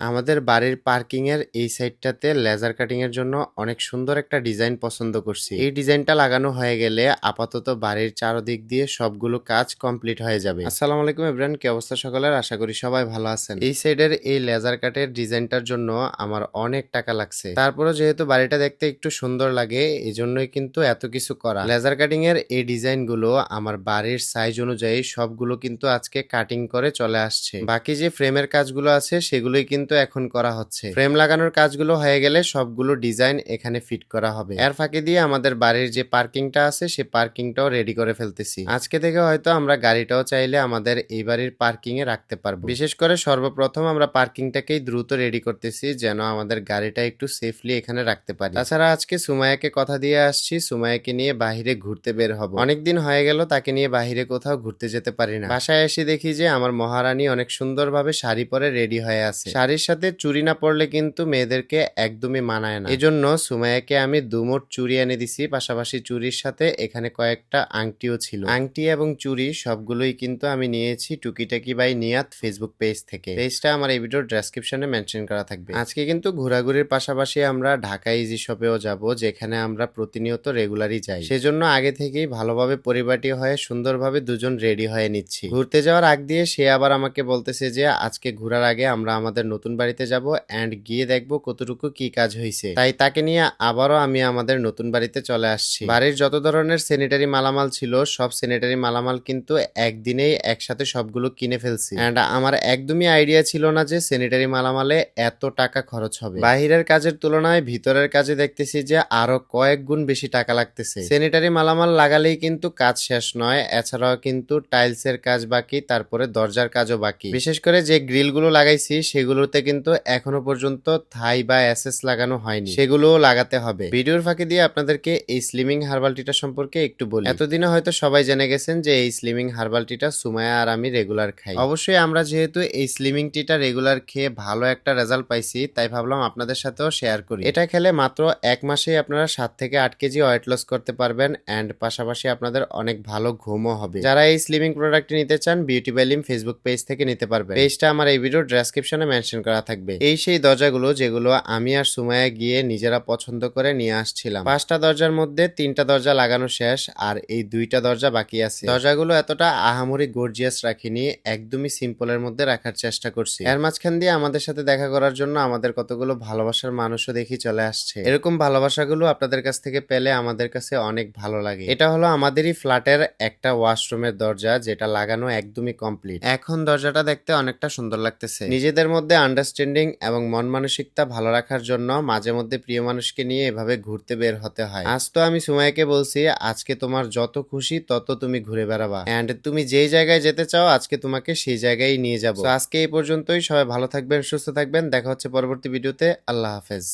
আমাদের বাড়ির পার্কিং এর এই সাইডটাতে লেজার কাটিং এর জন্য অনেক সুন্দর একটা ডিজাইন পছন্দ করছি। এই ডিজাইনটা লাগানো হয়ে গেলে আপাতত বাড়ির চারদিক দিয়ে সবগুলো কাজ কমপ্লিট হয়ে যাবে। আসসালামু আলাইকুম এভরিওয়ান, কি অবস্থা সকলের? আশা করি সবাই ভালো আছেন। এই সাইডের এই লেজার কাটের ডিজাইনটার জন্য আমার অনেক টাকা লাগছে। তারপরে যেহেতু বাড়িটা দেখতে একটু সুন্দর লাগে, এই জন্যই কিন্তু এত কিছু করা। লেজার কাটিং এর এই ডিজাইন গুলো আমার বাড়ির সাইজ অনুযায়ী সবগুলো কিন্তু আজকে কাটিং করে চলে আসছে। বাকি যে ফ্রেমের কাজগুলো আছে সেগুলোই কিন্তু এখন করা হচ্ছে। ফ্রেম লাগানোর কাজগুলো হয়ে গেলে সবগুলো ডিজাইন এখানে ফিট করা হবে। এর ফাঁকে দিয়ে আমাদের বাড়ির যে পার্কিংটা আছে সেই পার্কিংটাও রেডি করে ফেলতেছি। আজকে থেকে হয়তো আমরা গাড়িটাও চাইলে আমাদের এই বাড়ির পার্কিং এ রাখতে পারবো। বিশেষ করে সর্বপ্রথম আমরা পার্কিংটাকেই দ্রুত রেডি করতেছি, যেন আমাদের গাড়িটা একটু সেফলি এখানে রাখতে পারি। তাছাড়া আজকে সুমাইয়াকে কথা দিয়ে আসছি, সুমাইয়াকে নিয়ে বাহিরে ঘুরতে বের হব। অনেকদিন হয়ে গেল তাকে নিয়ে বাহিরে কোথাও ঘুরতে যেতে পারি না। বাসায় এসে দেখি যে আমার মহারানী অনেক সুন্দরভাবে শাড়ি পরে রেডি হয়ে আছে। শাড়ির সাথে চুড়ি না পরলে কিন্তু মেয়েদেরকে একদমই মানায় না। এজন্য সুমাইয়াকে আমি দুমোট চুড়ি এনে দিছি, পাশাপাশি চুড়ির সাথে এখানে কয়েকটা আংটিও ছিল। আংটি এবং চুড়ি সবগুলোই কিন্তু আমি নিয়েছি টুকিটাকি বাই নিয়াত ফেসবুক পেজ থেকে। পেজটা আমার এই ভিডিওর ডেসক্রিপশনে মেনশন করা থাকবে। আজকে কিন্তু ঘোরাঘুরির পাশাপাশি আমরা ঢাকা ইজি শপেও যাব, যেখানে আমরা প্রতিনিয়ত রেগুলারই যাই। সেজন্য আগে থেকেই ভালোভাবে পরিপাটি হয়ে সুন্দরভাবে দুজন রেডি হয়ে নিচ্ছি। ঘুরতে যাওয়ার আগ দিয়ে সে আবার আমাকে বলতেছে যে আজকে ঘোরার আগে আমরা আমাদের নতুন বাড়িতে যাব এন্ড গিয়ে দেখবো কতটুকু কি কাজ হয়েছে। তাই তাকে নিয়ে আবারও আমি আমাদের নতুন বাড়িতে চলে আসছি। বাড়ির যত ধরনের স্যানিটারি মালামাল ছিল সব স্যানিটারি মালামাল কিন্তু একদিনেই একসাথে সবগুলো কিনে ফেলছি। এন্ড আমার একদমই আইডিয়া ছিল না যে স্যানিটারি মালামালে এত টাকা খরচ হবে। বাহিরের কাজের তুলনায় ভিতরের কাজে দেখতেছি যে আরো কয়েক গুণ বেশি টাকা লাগতেছে। স্যানিটারি মালামাল লাগালেই কিন্তু কাজ শেষ নয়, এছাড়াও কিন্তু টাইলসের কাজ বাকি, তারপরে দরজার কাজও বাকি। বিশেষ করে যে গ্রিল গুলো লাগাইছি সেগুলোতে কিন্তু এখনো পর্যন্ত থাই বা এসএস লাগানো হয়নি, সেগুলোও লাগাতে হবে। ভিডিওর ফাঁকে দিয়ে আপনাদেরকে এই স্লিমিং হার্বাল টিটা সম্পর্কে একটু বলি। এতদিনে হয়তো সবাই জেনে গেছেন যে এই স্লিমিং হার্বাল টিটা সুমাইয়া আর আমি রেগুলার খাই। অবশ্যই আমরা যেহেতু এই স্লিমিং টিটা রেগুলার খেয়ে ভালো একটা রেজাল্ট পাইছি, তাই ভাবলাম আপনাদের সাথেও শেয়ার করি। এটা খেলে মাত্র এক মাসেই আপনারা 7 থেকে 8 কেজি ওয়েট লস করতে পারবেন এন্ড পাশাপাশি আপনাদের অনেক ভালো ঘুমও হবে। যারা এই স্লিমিং প্রোডাক্টটি নিতে চান বিউটি বাই লিম ফেসবুক পেজ থেকে নিতে পারবেন। পেজটা আমার এই ভিডিওর ডেসক্রিপশনে মেনশন করা থাকবে। এই সেই দরজাগুলো যেগুলো আমি আর সুমাইয়া গিয়ে নিজেরা পছন্দ করে নিয়ে আসছিলাম। 5টা দরজার মধ্যে 3টা দরজা লাগানো শেষ আর এই 2টা দরজা বাকি আছে। দরজাগুলো এতটা আহামরি গর্জিয়াস রাখিনি, একদমই সিম্পলের মধ্যে রাখার চেষ্টা করছি। এর মাঝখান দিয়ে আমাদের সাথে দেখা করার জন্য আমাদের কতগুলো ভালোবাসার মানুষও দেখি চলে আসছে। এরকম ভালোবাসাগুলো আপনাদের কাছ থেকে পেলে আমাদের কাছে অনেক ভালো লাগে। এটা হলো আমাদেরই ফ্ল্যাটের একটা ওয়াশরুমের দরজা, যেটা লাগানো একদমই কমপ্লিট। এখন দরজাটা দেখতে অনেকটা সুন্দর লাগতেছে। নিজেদের মধ্যে আন্ডারস্ট্যান্ডিং এবং মন মানসিকতা ভালো রাখার জন্য মাঝে মধ্যে প্রিয় মানুষকে নিয়ে এভাবে ঘুরতে বের হতে হয়। আজ তো আমি সুমাইয়াকে বলছি আজকে তোমার যত খুশি তত তুমি ঘুরে বেড়াবা এন্ড তুমি যেই জায়গায় যেতে চাও আজকে তোমাকে সেই জায়গায় নিয়ে যাবো। আজকে এই পর্যন্তই। সবাই ভালো থাকবেন, সুস্থ থাকবেন। দেখা হচ্ছে পরবর্তী ভিডিওতে। আল্লাহ হাফেজ।